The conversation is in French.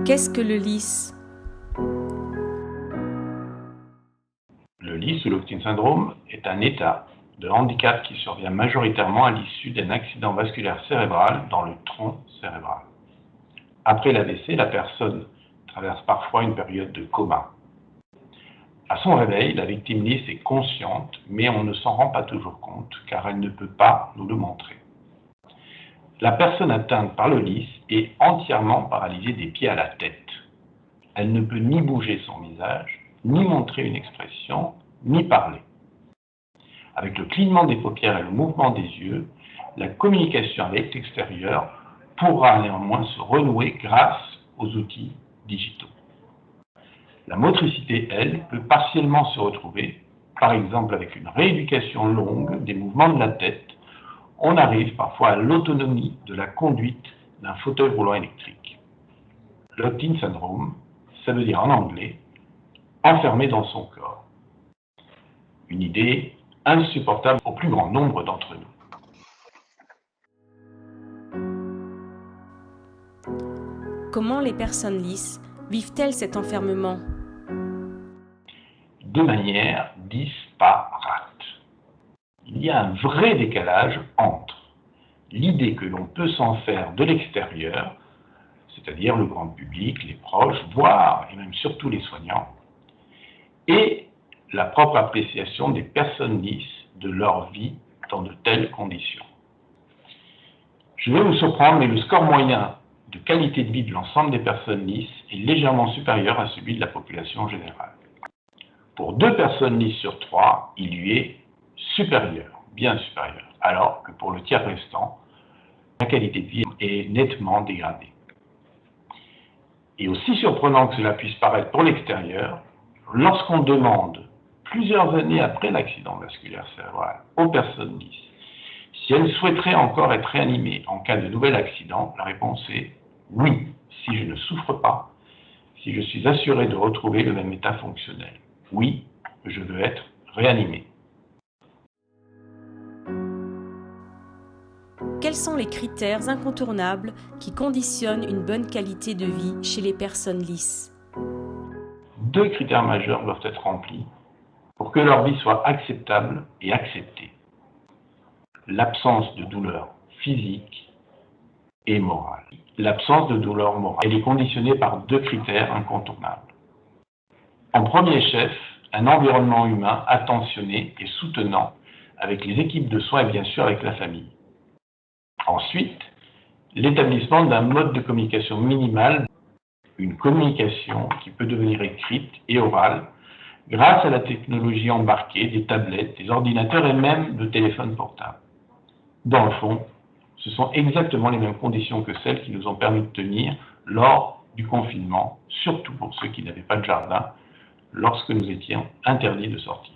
Qu'est-ce que le LIS? Le LIS ou l'Optin syndrome est un état de handicap qui survient majoritairement à l'issue d'un accident vasculaire cérébral dans le tronc cérébral. Après l'AVC, la personne traverse parfois une période de coma. À son réveil, la victime LIS est consciente, mais on ne s'en rend pas toujours compte car elle ne peut pas nous le montrer. La personne atteinte par le LIS est entièrement paralysée des pieds à la tête. Elle ne peut ni bouger son visage, ni montrer une expression, ni parler. Avec le clignement des paupières et le mouvement des yeux, la communication avec l'extérieur pourra néanmoins se renouer grâce aux outils digitaux. La motricité, elle, peut partiellement se retrouver, par exemple avec une rééducation longue des mouvements de la tête. On arrive parfois à l'autonomie de la conduite d'un fauteuil roulant électrique. L'Optin syndrome, ça veut dire en anglais « enfermé dans son corps ». Une idée insupportable au plus grand nombre d'entre nous. Comment les personnes LIS vivent-elles cet enfermement? De manière disparate. Il y a un vrai décalage entre l'idée que l'on peut s'en faire de l'extérieur, c'est-à-dire le grand public, les proches, voire et même surtout les soignants, et la propre appréciation des personnes LIS de leur vie dans de telles conditions. Je vais vous surprendre, mais le score moyen de qualité de vie de l'ensemble des personnes LIS est légèrement supérieur à celui de la population générale. Pour 2 personnes LIS sur 3, il lui est supérieur, bien supérieur, alors que pour le tiers restant, la qualité de vie est nettement dégradée. Et aussi surprenant que cela puisse paraître pour l'extérieur, lorsqu'on demande plusieurs années après l'accident vasculaire cérébral aux personnes LIS si elles souhaiteraient encore être réanimées en cas de nouvel accident, la réponse est oui, si je ne souffre pas, si je suis assuré de retrouver le même état fonctionnel. Oui, je veux être réanimé. Quels sont les critères incontournables qui conditionnent une bonne qualité de vie chez les personnes LIS? 2 critères majeurs doivent être remplis pour que leur vie soit acceptable et acceptée. L'absence de douleur physique et morale. L'absence de douleur morale, elle est conditionnée par 2 critères incontournables. En premier chef, un environnement humain attentionné et soutenant avec les équipes de soins et bien sûr avec la famille. Ensuite, l'établissement d'un mode de communication minimal, une communication qui peut devenir écrite et orale grâce à la technologie embarquée des tablettes, des ordinateurs et même de téléphones portables. Dans le fond, ce sont exactement les mêmes conditions que celles qui nous ont permis de tenir lors du confinement, surtout pour ceux qui n'avaient pas de jardin, lorsque nous étions interdits de sortir.